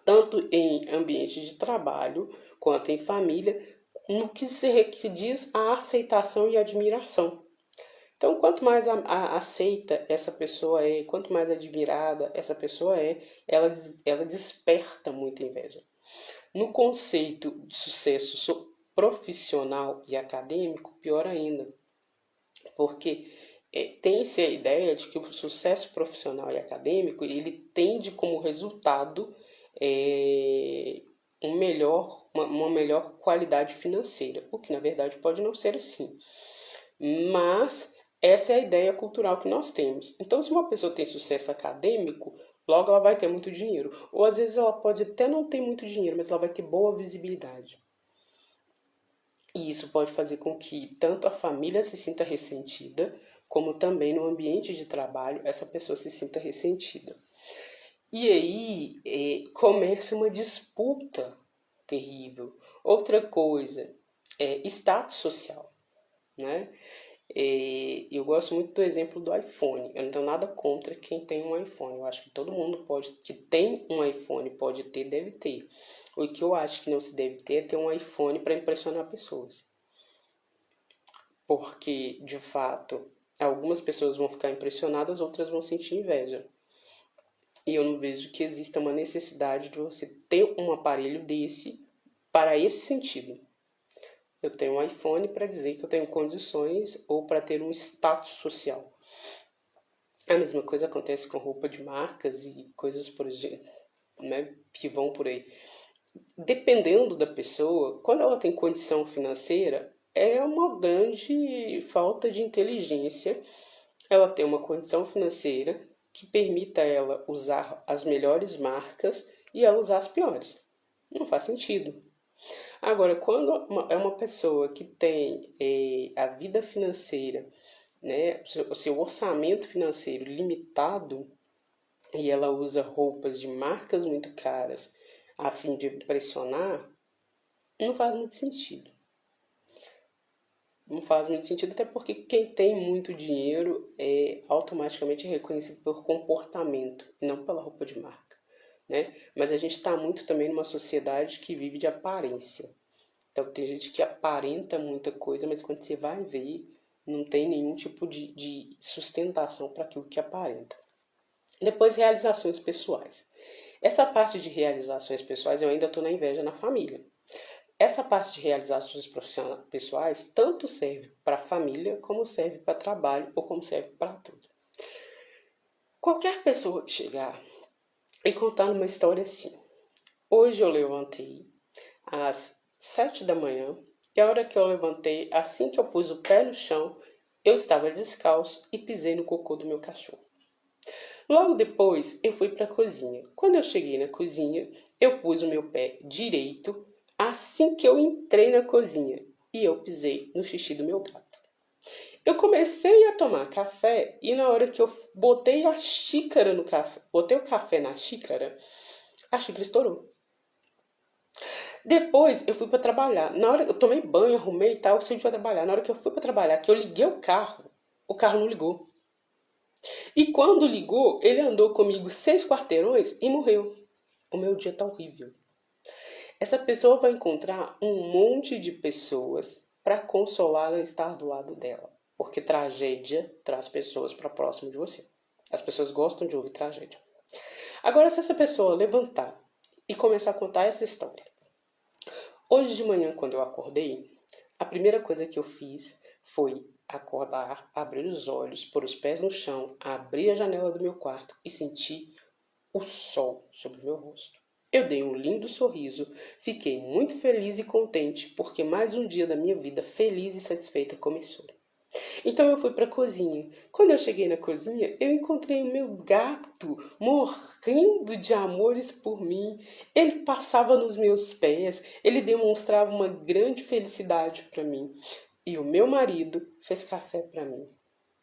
Tanto em ambiente de trabalho quanto em família, no que se diz a aceitação e admiração. Então, quanto mais aceita essa pessoa é, quanto mais admirada essa pessoa é, ela desperta muita inveja. No conceito de sucesso profissional e acadêmico, pior ainda, porque tem-se a ideia de que o sucesso profissional e acadêmico ele tende como resultado uma melhor qualidade financeira, o que na verdade pode não ser assim. Mas essa é a ideia cultural que nós temos. Então, se uma pessoa tem sucesso acadêmico, logo ela vai ter muito dinheiro. Ou às vezes ela pode até não ter muito dinheiro, mas ela vai ter boa visibilidade. E isso pode fazer com que tanto a família se sinta ressentida, como também no ambiente de trabalho essa pessoa se sinta ressentida. E aí começa uma disputa terrível. Outra coisa é status social, né? Eu gosto muito do exemplo do iPhone. Eu não tenho nada contra quem tem um iPhone. Eu acho que todo mundo que tem um iPhone pode ter, deve ter. O que eu acho que não se deve ter é ter um iPhone para impressionar pessoas. Porque, de fato, algumas pessoas vão ficar impressionadas, outras vão sentir inveja. E eu não vejo que exista uma necessidade de você ter um aparelho desse para esse sentido. Eu tenho um iPhone para dizer que eu tenho condições ou para ter um status social. A mesma coisa acontece com roupa de marcas e coisas, por exemplo, né, que vão por aí. Dependendo da pessoa, quando ela tem condição financeira, é uma grande falta de inteligência ela ter uma condição financeira que permita ela usar as melhores marcas e ela usar as piores. Não faz sentido. Agora, quando é uma pessoa que tem a vida financeira, né, o seu orçamento financeiro limitado e ela usa roupas de marcas muito caras a fim de impressionar, não faz muito sentido. Não faz muito sentido, até porque quem tem muito dinheiro é automaticamente reconhecido por comportamento e não pela roupa de marca, né? Mas a gente está muito também numa sociedade que vive de aparência. Então tem gente que aparenta muita coisa, mas quando você vai ver, não tem nenhum tipo de sustentação para aquilo que aparenta. Depois, realizações pessoais. Essa parte de realizações pessoais eu ainda estou na inveja na família. Essa parte de realizações pessoais tanto serve para a família, como serve para trabalho ou como serve para tudo. Qualquer pessoa que chegar e contar uma história assim. Hoje eu levantei às 7 da manhã e a hora que eu levantei, assim que eu pus o pé no chão, eu estava descalço e pisei no cocô do meu cachorro. Logo depois eu fui para a cozinha. Quando eu cheguei na cozinha, eu pus o meu pé direito assim que eu entrei na cozinha e eu pisei no xixi do meu gato. Eu comecei a tomar café e na hora que eu botei a xícara no café, botei o café na xícara, a xícara estourou. Depois eu fui para trabalhar. Na hora eu tomei banho, arrumei e tal, eu fui para trabalhar. Na hora que eu fui para trabalhar, que eu liguei o carro não ligou. E quando ligou, ele andou comigo 6 quarteirões e morreu. O meu dia tá horrível. Essa pessoa vai encontrar um monte de pessoas para consolá-la e estar do lado dela. Porque tragédia traz pessoas para próximo de você. As pessoas gostam de ouvir tragédia. Agora, se essa pessoa levantar e começar a contar essa história. Hoje de manhã, quando eu acordei, a primeira coisa que eu fiz foi acordar, abrir os olhos, pôr os pés no chão, abrir a janela do meu quarto e sentir o sol sobre o meu rosto. Eu dei um lindo sorriso, fiquei muito feliz e contente porque mais um dia da minha vida feliz e satisfeita começou. Então eu fui para a cozinha. Quando eu cheguei na cozinha, eu encontrei o meu gato morrendo de amores por mim. Ele passava nos meus pés, ele demonstrava uma grande felicidade para mim. E o meu marido fez café para mim.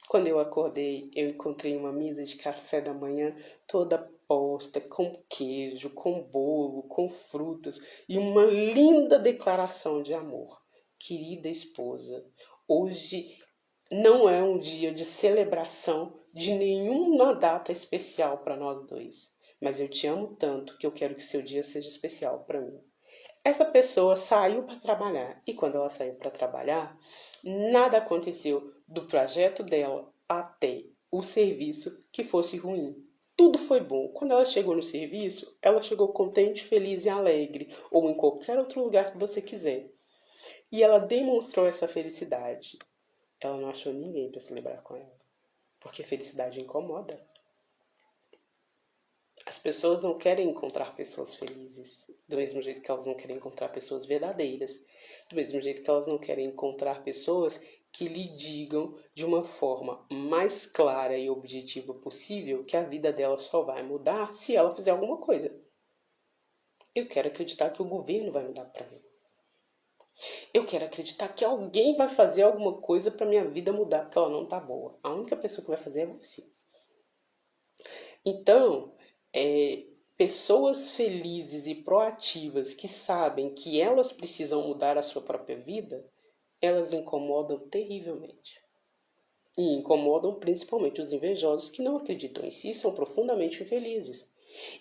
Quando eu acordei, eu encontrei uma mesa de café da manhã toda posta, com queijo, com bolo, com frutas e uma linda declaração de amor. Querida esposa, hoje não é um dia de celebração de nenhuma data especial para nós dois, mas eu te amo tanto que eu quero que seu dia seja especial para mim. Essa pessoa saiu para trabalhar e quando ela saiu para trabalhar, nada aconteceu do projeto dela até o serviço que fosse ruim. Tudo foi bom. Quando ela chegou no serviço, ela chegou contente, feliz e alegre, ou em qualquer outro lugar que você quiser. E ela demonstrou essa felicidade. Ela não achou ninguém para celebrar com ela, porque felicidade incomoda. As pessoas não querem encontrar pessoas felizes, do mesmo jeito que elas não querem encontrar pessoas verdadeiras, do mesmo jeito que elas não querem encontrar pessoas que lhe digam de uma forma mais clara e objetiva possível que a vida dela só vai mudar se ela fizer alguma coisa. Eu quero acreditar que o governo vai mudar para mim. Eu quero acreditar que alguém vai fazer alguma coisa para minha vida mudar, porque ela não tá boa. A única pessoa que vai fazer é você. Então, pessoas felizes e proativas que sabem que elas precisam mudar a sua própria vida, elas incomodam terrivelmente. E incomodam principalmente os invejosos que não acreditam em si e são profundamente infelizes.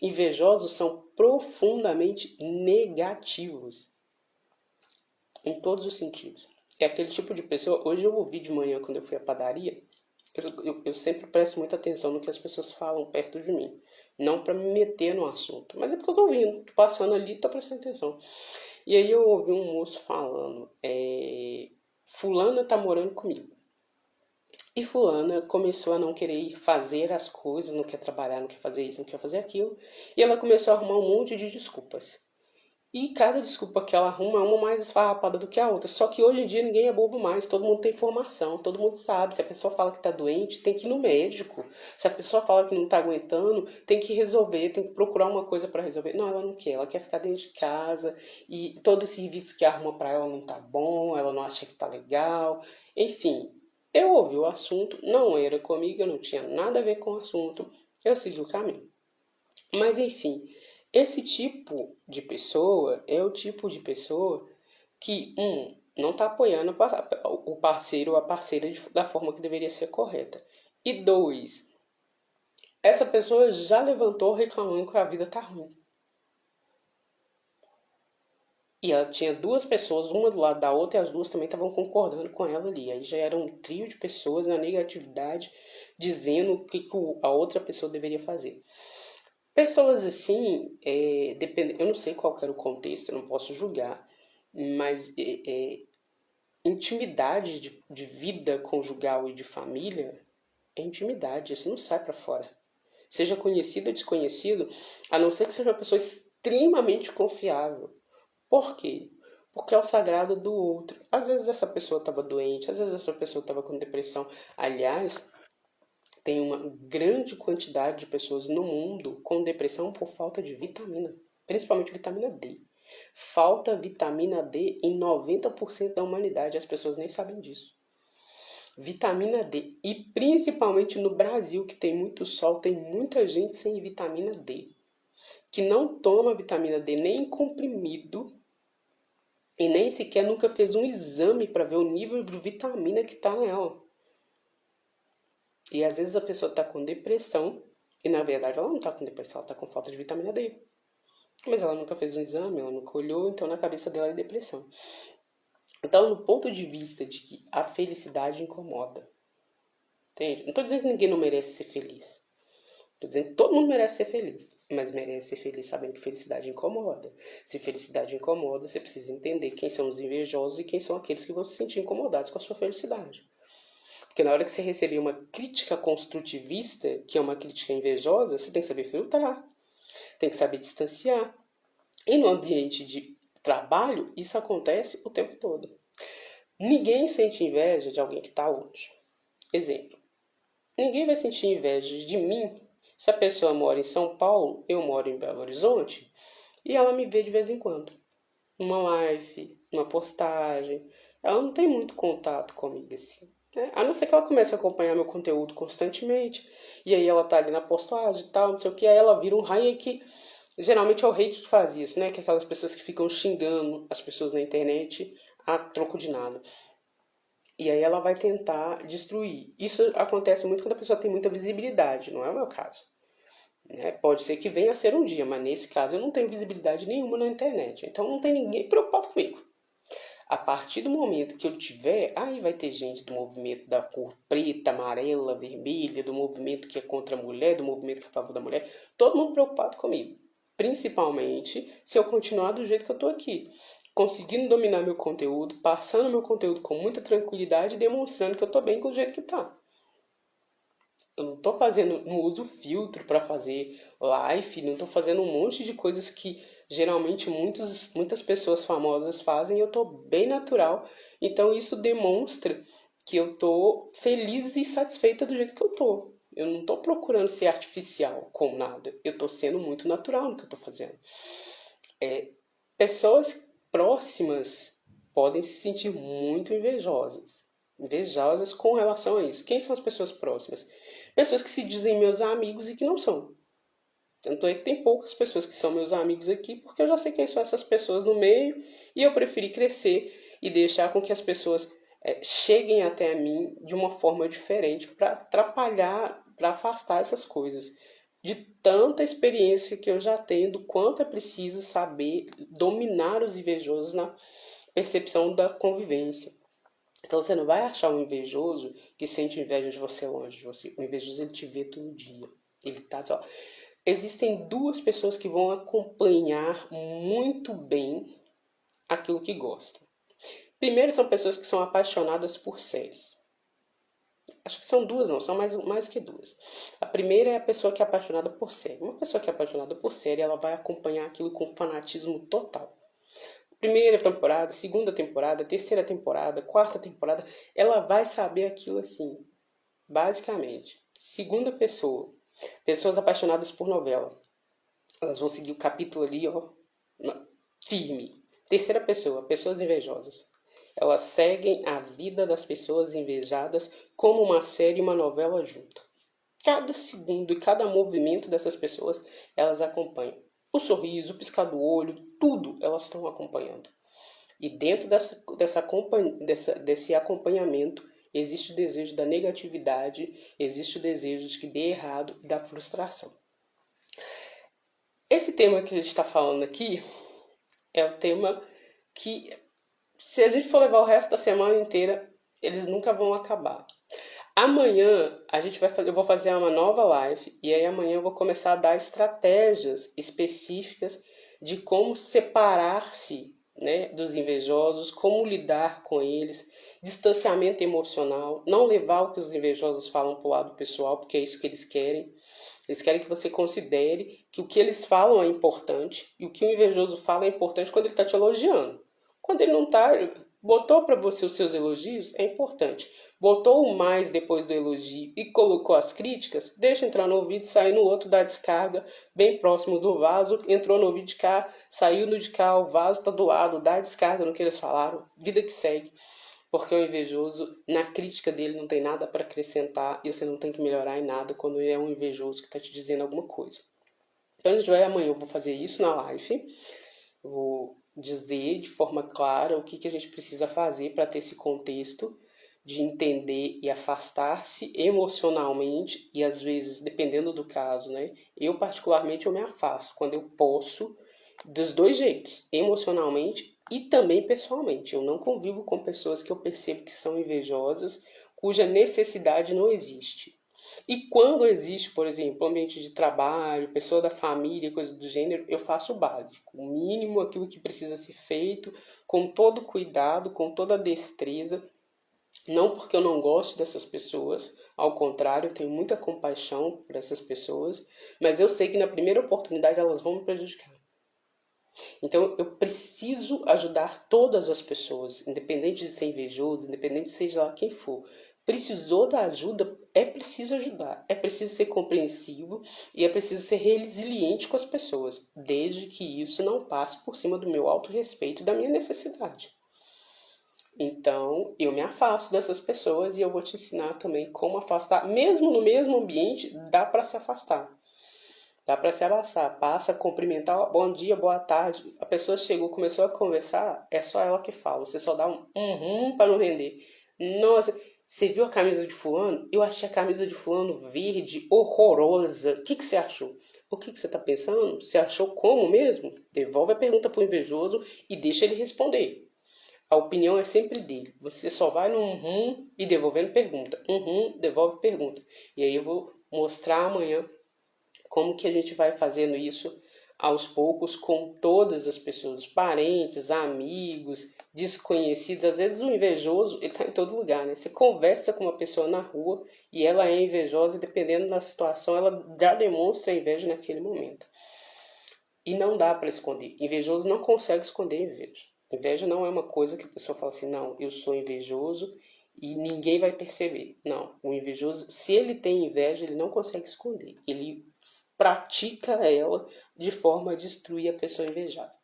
Invejosos são profundamente negativos, em todos os sentidos. É aquele tipo de pessoa. Hoje eu ouvi de manhã, quando eu fui à padaria, eu sempre presto muita atenção no que as pessoas falam perto de mim. Não para me meter no assunto, mas é porque eu tô ouvindo, tô passando ali, tô prestando atenção. E aí eu ouvi um moço falando, fulana tá morando comigo. E fulana começou a não querer fazer as coisas, não quer trabalhar, não quer fazer isso, não quer fazer aquilo. E ela começou a arrumar um monte de desculpas. E cada desculpa que ela arruma é uma mais esfarrapada do que a outra. Só que hoje em dia ninguém é bobo mais, todo mundo tem informação, todo mundo sabe. Se a pessoa fala que tá doente, tem que ir no médico. Se a pessoa fala que não tá aguentando, tem que resolver, tem que procurar uma coisa para resolver. Não, ela não quer, ela quer ficar dentro de casa e todo serviço que arruma para ela não tá bom, ela não acha que tá legal. Enfim, eu ouvi o assunto, não era comigo, eu não tinha nada a ver com o assunto, eu segui o caminho. Mas enfim, esse tipo de pessoa é o tipo de pessoa que, não está apoiando o parceiro ou a parceira da forma que deveria ser correta. E dois, essa pessoa já levantou reclamando que a vida tá ruim. E ela tinha duas pessoas, uma do lado da outra, e as duas também estavam concordando com ela ali. Aí já era um trio de pessoas na negatividade, dizendo o que a outra pessoa deveria fazer. Pessoas assim, eu não sei qual era o contexto, eu não posso julgar, mas intimidade de vida conjugal e de família é intimidade, isso não sai pra fora. Seja conhecido ou desconhecido, a não ser que seja uma pessoa extremamente confiável. Por quê? Porque é o sagrado do outro. Às vezes essa pessoa estava doente, às vezes essa pessoa estava com depressão. Aliás, tem uma grande quantidade de pessoas no mundo com depressão por falta de vitamina, principalmente vitamina D. Falta vitamina D em 90% da humanidade, as pessoas nem sabem disso. Vitamina D, e principalmente no Brasil, que tem muito sol, tem muita gente sem vitamina D, que não toma vitamina D nem em comprimido e nem sequer nunca fez um exame para ver o nível de vitamina que está nela. E às vezes a pessoa tá com depressão e na verdade ela não tá com depressão, ela tá com falta de vitamina D. Mas ela nunca fez um exame, ela nunca olhou, então na cabeça dela é depressão. Então, no ponto de vista de que a felicidade incomoda, entende? Não tô dizendo que ninguém não merece ser feliz. Tô dizendo que todo mundo merece ser feliz, mas merece ser feliz sabendo que felicidade incomoda. Se felicidade incomoda, você precisa entender quem são os invejosos e quem são aqueles que vão se sentir incomodados com a sua felicidade. Porque na hora que você receber uma crítica construtivista, que é uma crítica invejosa, você tem que saber filtrar, tem que saber distanciar. E no ambiente de trabalho, isso acontece o tempo todo. Ninguém sente inveja de alguém que está longe. Exemplo. Ninguém vai sentir inveja de mim se a pessoa mora em São Paulo, eu moro em Belo Horizonte, e ela me vê de vez em quando. Numa live, numa postagem. Ela não tem muito contato comigo, assim. Né? A não ser que ela comece a acompanhar meu conteúdo constantemente, e aí ela tá ali na postagem e tal, não sei o que, aí ela vira um hate. Geralmente é o hate que faz isso, né? Que é aquelas pessoas que ficam xingando as pessoas na internet a troco de nada. E aí ela vai tentar destruir. Isso acontece muito quando a pessoa tem muita visibilidade, não é o meu caso. Né? Pode ser que venha a ser um dia, mas nesse caso eu não tenho visibilidade nenhuma na internet. Então não tem ninguém preocupado comigo. A partir do momento que eu tiver, aí vai ter gente do movimento da cor preta, amarela, vermelha, do movimento que é contra a mulher, do movimento que é a favor da mulher, todo mundo preocupado comigo. Principalmente se eu continuar do jeito que eu tô aqui. Conseguindo dominar meu conteúdo, passando meu conteúdo com muita tranquilidade e demonstrando que eu tô bem com o jeito que tá. Eu não tô fazendo, não uso filtro para fazer live, não tô fazendo um monte de coisas que geralmente muitas pessoas famosas fazem e eu tô bem natural. Então isso demonstra que eu tô feliz e satisfeita do jeito que eu tô. Eu não tô procurando ser artificial com nada. Eu tô sendo muito natural no que eu tô fazendo. Pessoas próximas podem se sentir muito invejosas. Invejosas com relação a isso. Quem são as pessoas próximas? Pessoas que se dizem meus amigos e que não são. Tanto é que tem poucas pessoas que são meus amigos aqui, porque eu já sei quem são essas pessoas no meio e eu preferi crescer e deixar com que as pessoas cheguem até a mim de uma forma diferente para atrapalhar, para afastar essas coisas. De tanta experiência que eu já tenho, do quanto é preciso saber dominar os invejosos na percepção da convivência. Então você não vai achar um invejoso que sente inveja de você longe de você. O invejoso ele te vê todo dia. Ele tá só. Existem duas pessoas que vão acompanhar muito bem aquilo que gostam. Primeiro são pessoas que são apaixonadas por séries. Acho que são duas, não, são mais que duas. A primeira é a pessoa que é apaixonada por série. Uma pessoa que é apaixonada por série, ela vai acompanhar aquilo com fanatismo total. Primeira temporada, segunda temporada, terceira temporada, quarta temporada, ela vai saber aquilo assim, basicamente. Segunda pessoa, pessoas apaixonadas por novela. Elas vão seguir o capítulo ali, ó, firme. Terceira pessoa, pessoas invejosas. Elas seguem a vida das pessoas invejadas como uma série e uma novela junto. Cada segundo e cada movimento dessas pessoas, elas acompanham. O sorriso, o piscar do olho, tudo elas estão acompanhando. E dentro desse acompanhamento, existe o desejo da negatividade, existe o desejo de que dê errado e da frustração. Esse tema que a gente está falando aqui é o tema que, se a gente for levar o resto da semana inteira, eles nunca vão acabar. Amanhã eu vou fazer uma nova live e aí amanhã eu vou começar a dar estratégias específicas de como separar-se, né, dos invejosos, como lidar com eles, distanciamento emocional, não levar o que os invejosos falam para o lado pessoal, porque é isso que eles querem. Eles querem que você considere que o que eles falam é importante e o que o invejoso fala é importante quando ele está te elogiando. Quando ele não está, botou para você os seus elogios, é importante. Botou o mais depois do elogio e colocou as críticas, deixa entrar no ouvido, sair no outro, dá descarga, bem próximo do vaso, entrou no ouvido de cá, saiu no de cá, o vaso está do lado, dá descarga no que eles falaram, vida que segue. Porque o invejoso, na crítica dele, não tem nada para acrescentar e você não tem que melhorar em nada quando é um invejoso que está te dizendo alguma coisa. Então, amanhã eu vou fazer isso na live. Eu vou dizer de forma clara o que a gente precisa fazer para ter esse contexto de entender e afastar-se emocionalmente e às vezes, dependendo do caso, né? Eu particularmente eu me afasto quando eu posso, dos dois jeitos, emocionalmente e também pessoalmente. Eu não convivo com pessoas que eu percebo que são invejosas, cuja necessidade não existe. E quando existe, por exemplo, ambiente de trabalho, pessoa da família, coisa do gênero, eu faço o básico, o mínimo, aquilo que precisa ser feito, com todo cuidado, com toda destreza. Não porque eu não gosto dessas pessoas, ao contrário, eu tenho muita compaixão por essas pessoas, mas eu sei que na primeira oportunidade elas vão me prejudicar. Então eu preciso ajudar todas as pessoas, independente de ser invejoso, independente de seja lá quem for. Precisou da ajuda, é preciso ajudar, é preciso ser compreensivo e é preciso ser resiliente com as pessoas, desde que isso não passe por cima do meu autorrespeito e da minha necessidade. Então, eu me afasto dessas pessoas e eu vou te ensinar também como afastar. Mesmo no mesmo ambiente, dá para se afastar. Dá para se abraçar, passa a cumprimentar, bom dia, boa tarde. A pessoa chegou, começou a conversar, é só ela que fala. Você só dá um para não render. Nossa, você viu a camisa de fulano? Eu achei a camisa de fulano verde, horrorosa. O que você achou? O que você está pensando? Você achou como mesmo? Devolve a pergunta pro invejoso e deixa ele responder. A opinião é sempre dele. Você só vai no e devolvendo pergunta. Devolve pergunta. E aí eu vou mostrar amanhã como que a gente vai fazendo isso aos poucos com todas as pessoas, parentes, amigos, desconhecidos. Às vezes o invejoso, ele está em todo lugar, né? Você conversa com uma pessoa na rua e ela é invejosa e dependendo da situação, ela já demonstra a inveja naquele momento. E não dá para esconder. Invejoso não consegue esconder inveja. Inveja não é uma coisa que a pessoa fala assim, não, eu sou invejoso e ninguém vai perceber. Não, o invejoso, se ele tem inveja, ele não consegue esconder. Ele pratica ela de forma a destruir a pessoa invejada.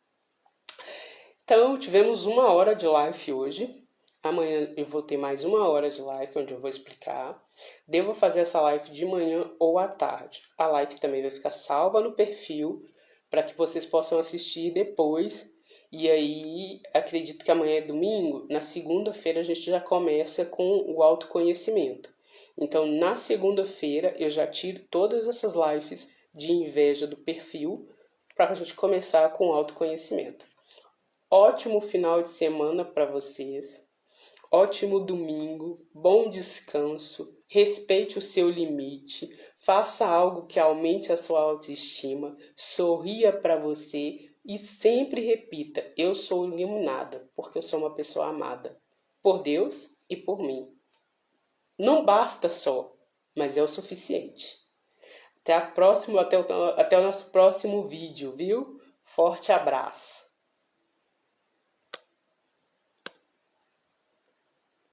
Então, tivemos 1 hora de live hoje. Amanhã eu vou ter mais 1 hora de live, onde eu vou explicar. Devo fazer essa live de manhã ou à tarde. A live também vai ficar salva no perfil, para que vocês possam assistir depois. E aí, acredito que amanhã é domingo. Na segunda-feira a gente já começa com o autoconhecimento. Então, na segunda-feira eu já tiro todas essas lives de inveja do perfil para a gente começar com o autoconhecimento. Ótimo final de semana para vocês. Ótimo domingo, bom descanso, respeite o seu limite, faça algo que aumente a sua autoestima, sorria para você e sempre repita: eu sou iluminada, porque eu sou uma pessoa amada por Deus e por mim. Não basta só, mas é o suficiente. Até o nosso próximo vídeo, viu? Forte abraço.